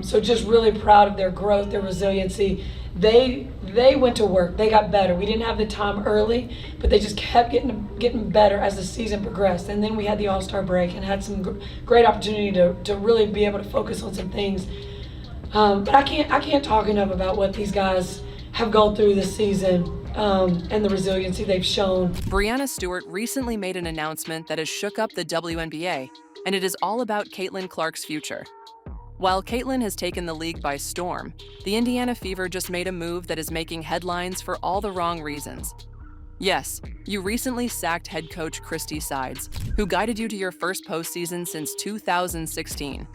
So just really proud of their growth, their resiliency. They went to work. They got better. We didn't have the time early, but they just kept getting better as the season progressed. And then we had the All-Star break and had some great opportunity to really be able to focus on some things. But I can't talk enough about what these guys have gone through this season and the resiliency they've shown. Breanna Stewart recently made an announcement that has shook up the WNBA, and it is all about Caitlin Clark's future. While Caitlin has taken the league by storm, the Indiana Fever just made a move that is making headlines for all the wrong reasons. Yes, you recently sacked head coach Christie Sides, who guided you to your first postseason since 2016.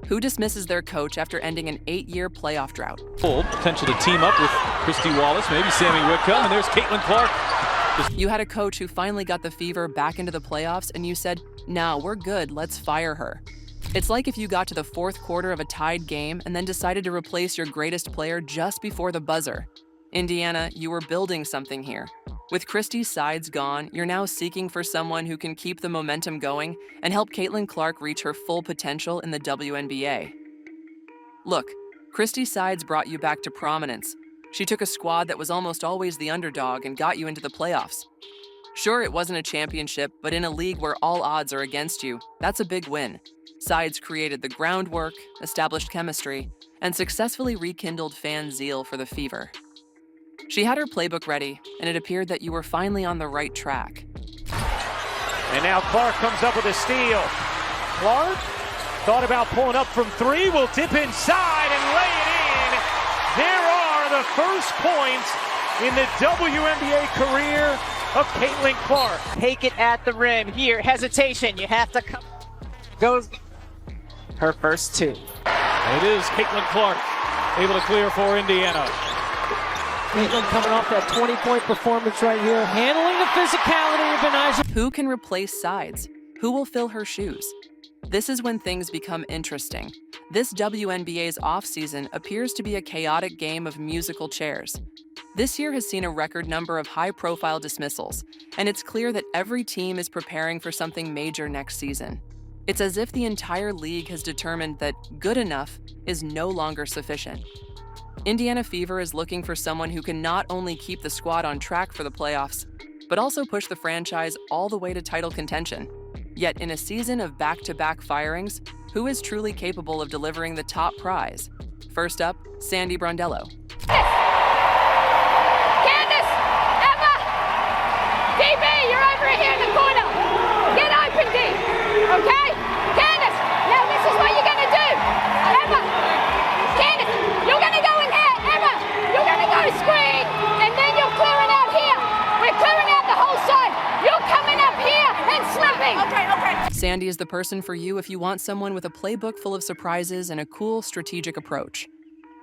Who dismisses their coach after ending an 8-year playoff drought? Potential to team up with Christy Wallace, maybe Sammy Whitcomb, and there's Caitlin Clark. You had a coach who finally got the Fever back into the playoffs, and you said, "Nah, we're good, let's fire her." It's like if you got to the fourth quarter of a tied game and then decided to replace your greatest player just before the buzzer. Indiana, you were building something here. With Christie's Sides gone, you're now seeking for someone who can keep the momentum going and help Caitlin Clark reach her full potential in the WNBA. Look, Christie Sides brought you back to prominence. She took a squad that was almost always the underdog and got you into the playoffs. Sure, it wasn't a championship, but in a league where all odds are against you, that's a big win. Sides created the groundwork, established chemistry, and successfully rekindled fan zeal for the Fever. She had her playbook ready, and it appeared that you were finally on the right track. And now Clark comes up with a steal. Clark thought about pulling up from three, will dip inside and lay it in. There are the first points in the WNBA career of Caitlin Clark. Take it at the rim. Here, hesitation. You have to come. Goes her first two. And it is Caitlin Clark able to clear for Indiana. Caitlin coming off that 20-point performance right here, handling the physicality of Beniza. Who can replace Sides? Who will fill her shoes? This is when things become interesting. This WNBA's offseason appears to be a chaotic game of musical chairs. This year has seen a record number of high-profile dismissals, and it's clear that every team is preparing for something major next season. It's as if the entire league has determined that good enough is no longer sufficient. Indiana Fever is looking for someone who can not only keep the squad on track for the playoffs, but also push the franchise all the way to title contention. Yet in a season of back-to-back firings, who is truly capable of delivering the top prize? First up, Sandy Brondello. Candace! Emma! DB, you're over here in the corner! Get open, D! Okay? Candace! Now this is what you're gonna do! Emma! Candace! You're gonna go in here! Emma! You're gonna go screen! And then you're clearing out here! We're clearing out the whole side! You're coming up here and slipping! Okay. Sandy is the person for you if you want someone with a playbook full of surprises and a cool, strategic approach.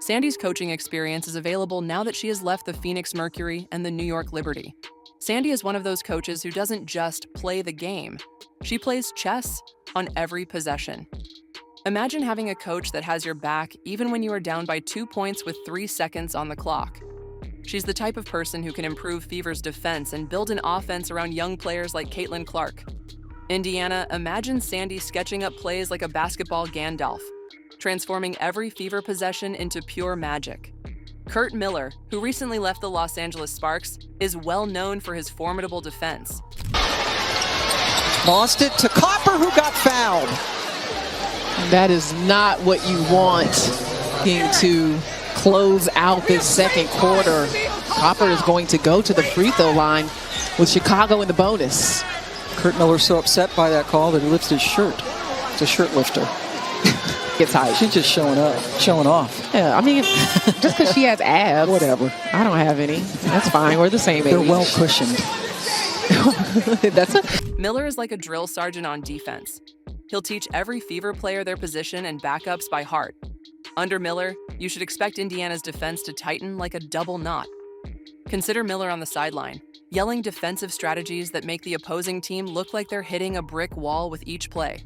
Sandy's coaching experience is available now that she has left the Phoenix Mercury and the New York Liberty. Sandy is one of those coaches who doesn't just play the game. She plays chess on every possession. Imagine having a coach that has your back even when you are down by 2 points with 3 seconds on the clock. She's the type of person who can improve Fever's defense and build an offense around young players like Caitlin Clark. Indiana, imagine Sandy sketching up plays like a basketball Gandalf, transforming every Fever possession into pure magic. Curt Miller, who recently left the Los Angeles Sparks, is well known for his formidable defense. Lost it to Copper, who got fouled. That is not what you want to close out this second quarter. Copper is going to go to the free throw line with Chicago in the bonus. Curt Miller's so upset by that call that he lifts his shirt. It's a shirt lifter. Gets hyped. She's just showing off. Yeah, I mean, just because she has abs. Whatever. I don't have any. That's fine. We're the same age. They're well cushioned. Miller is like a drill sergeant on defense. He'll teach every Fever player their position and backups by heart. Under Miller, you should expect Indiana's defense to tighten like a double knot. Consider Miller on the sideline, yelling defensive strategies that make the opposing team look like they're hitting a brick wall with each play.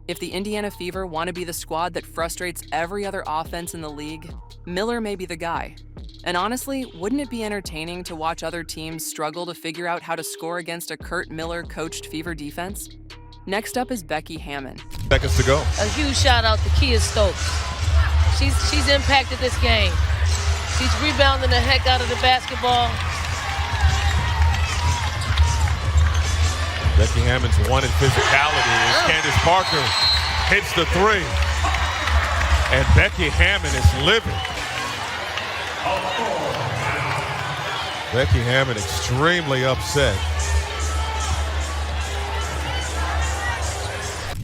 If the Indiana Fever want to be the squad that frustrates every other offense in the league, Miller may be the guy. And honestly, wouldn't it be entertaining to watch other teams struggle to figure out how to score against a Curt Miller-coached Fever defense? Next up is Becky Hammon. Seconds to go. A huge shout out to Kia Stokes. She's impacted this game. She's rebounding the heck out of the basketball. Becky Hammon's won in physicality as Candace Parker hits the three. And Becky Hammon is living. Becky Hammon extremely upset.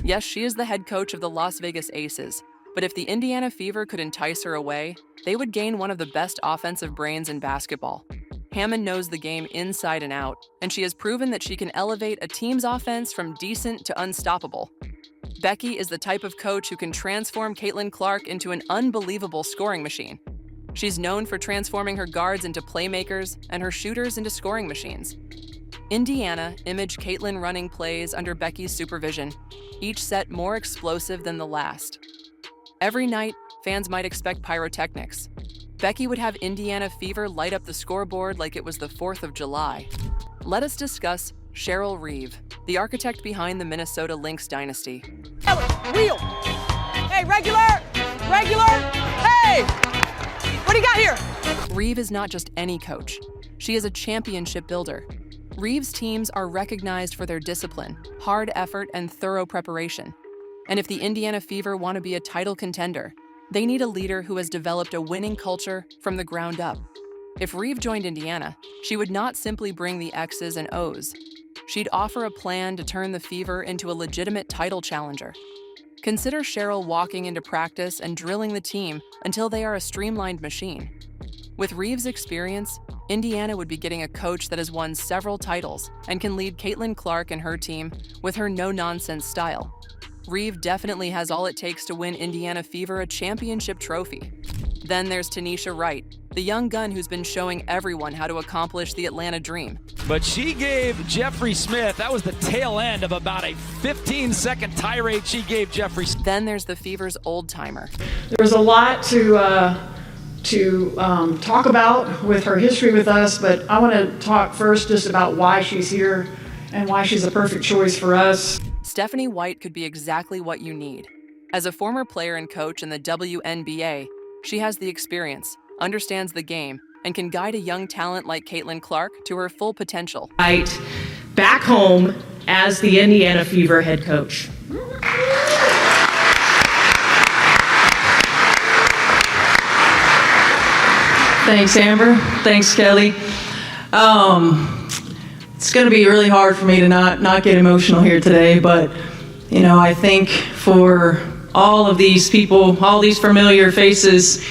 Yes, she is the head coach of the Las Vegas Aces, but if the Indiana Fever could entice her away, they would gain one of the best offensive brains in basketball. Hammon knows the game inside and out, and she has proven that she can elevate a team's offense from decent to unstoppable. Becky is the type of coach who can transform Caitlin Clark into an unbelievable scoring machine. She's known for transforming her guards into playmakers and her shooters into scoring machines. Indiana imaged Caitlin running plays under Becky's supervision, each set more explosive than the last. Every night, fans might expect pyrotechnics. Becky would have Indiana Fever light up the scoreboard like it was the 4th of July. Let us discuss Cheryl Reeve, the architect behind the Minnesota Lynx dynasty. Wheel! Hey, regular! Regular! Hey! What do you got here? Reeve is not just any coach. She is a championship builder. Reeve's teams are recognized for their discipline, hard effort, and thorough preparation. And if the Indiana Fever want to be a title contender, they need a leader who has developed a winning culture from the ground up. If Reeve joined Indiana, she would not simply bring the X's and O's. She'd offer a plan to turn the Fever into a legitimate title challenger. Consider Cheryl walking into practice and drilling the team until they are a streamlined machine. With Reeve's experience, Indiana would be getting a coach that has won several titles and can lead Caitlin Clark and her team with her no-nonsense style. Reeve definitely has all it takes to win Indiana Fever a championship trophy. Then there's Tanisha Wright, the young gun who's been showing everyone how to accomplish the Atlanta dream. But she gave Jeffrey Smith, that was the tail end of about a 15-second tirade she gave Jeffrey. Then there's the Fever's old-timer. There's a lot to talk about with her history with us, but I want to talk first just about why she's here and why she's a perfect choice for us. Stephanie White could be exactly what you need. As a former player and coach in the WNBA, she has the experience, understands the game, and can guide a young talent like Caitlin Clark to her full potential. Right back home as the Indiana Fever head coach. Thanks, Amber. Thanks, Kelly. It's going to be really hard for me to not get emotional here today, but you know, I think for all of these people, all these familiar faces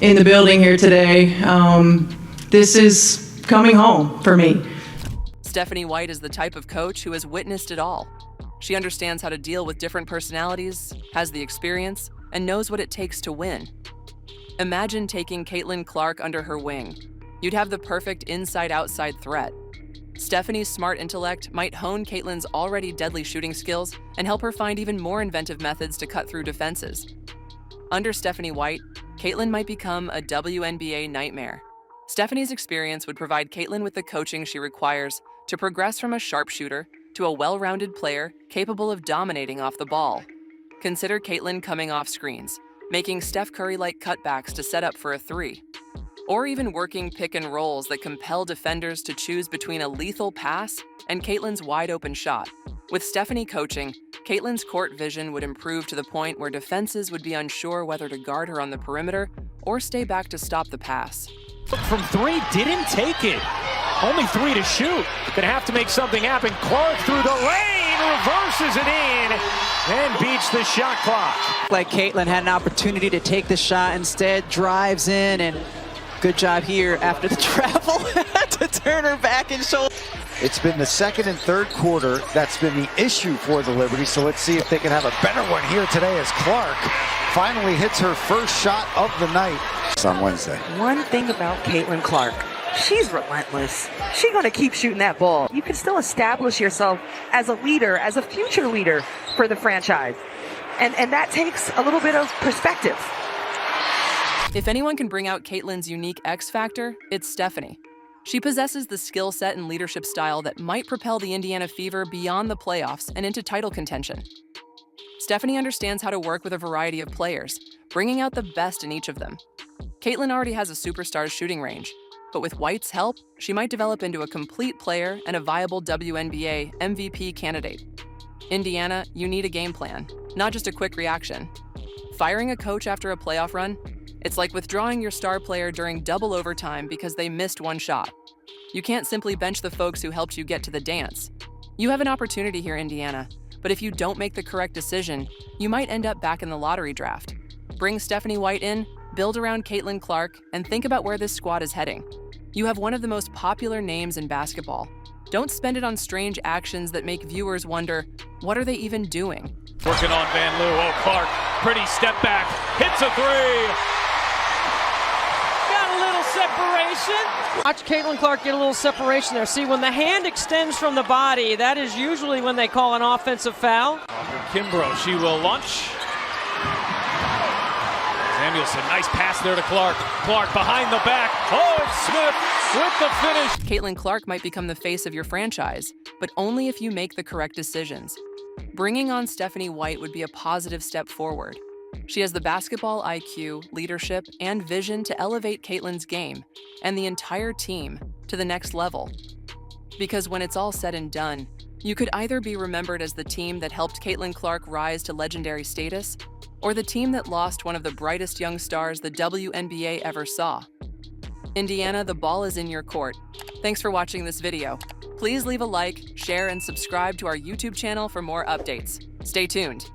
in the building here today, this is coming home for me. Stephanie White is the type of coach who has witnessed it all. She understands how to deal with different personalities, has the experience, and knows what it takes to win. Imagine taking Caitlin Clark under her wing. You'd have the perfect inside-outside threat. Stephanie's smart intellect might hone Caitlin's already deadly shooting skills and help her find even more inventive methods to cut through defenses. Under Stephanie White, Caitlin might become a WNBA nightmare. Stephanie's experience would provide Caitlin with the coaching she requires to progress from a sharpshooter to a well-rounded player capable of dominating off the ball. Consider Caitlin coming off screens, making Steph Curry-like cutbacks to set up for a three, or even working pick and rolls that compel defenders to choose between a lethal pass and Caitlin's wide-open shot. With Stephanie coaching, Caitlin's court vision would improve to the point where defenses would be unsure whether to guard her on the perimeter or stay back to stop the pass. From three, didn't take it. Only three to shoot. Gonna have to make something happen. Clark through the lane, reverses it in, and beats the shot clock. Like Caitlin had an opportunity to take the shot, instead drives in, and good job here after the travel to turn her back and shoulder. It's been the second and third quarter that's been the issue for the Liberty, so let's see if they can have a better one here today as Clark finally hits her first shot of the night. It's on Wednesday. One thing about Caitlin Clark, she's relentless. She's going to keep shooting that ball. You can still establish yourself as a leader, as a future leader for the franchise. And that takes a little bit of perspective. If anyone can bring out Caitlin's unique X factor, it's Stephanie. She possesses the skill set and leadership style that might propel the Indiana Fever beyond the playoffs and into title contention. Stephanie understands how to work with a variety of players, bringing out the best in each of them. Caitlin already has a superstar's shooting range, but with White's help, she might develop into a complete player and a viable WNBA MVP candidate. Indiana, you need a game plan, not just a quick reaction. Firing a coach after a playoff run? It's like withdrawing your star player during double overtime because they missed one shot. You can't simply bench the folks who helped you get to the dance. You have an opportunity here, Indiana, but if you don't make the correct decision, you might end up back in the lottery draft. Bring Stephanie White in, build around Caitlin Clark, and think about where this squad is heading. You have one of the most popular names in basketball. Don't spend it on strange actions that make viewers wonder, what are they even doing? Working on Van Loo. Oh, Clark, pretty step back, hits a three. Got a little separation. Watch Caitlin Clark get a little separation there. See, when the hand extends from the body, that is usually when they call an offensive foul. Kimbrough, she will launch. Samuelson, nice pass there to Clark. Clark behind the back. Oh, it's Smith with the finish. Caitlin Clark might become the face of your franchise, but only if you make the correct decisions. Bringing on Stephanie White would be a positive step forward. She has the basketball IQ, leadership, and vision to elevate Caitlin's game and the entire team to the next level. Because when it's all said and done, you could either be remembered as the team that helped Caitlin Clark rise to legendary status, or the team that lost one of the brightest young stars the WNBA ever saw. Indiana, the ball is in your court. Thanks for watching this video. Please leave a like, share, and subscribe to our YouTube channel for more updates. Stay tuned.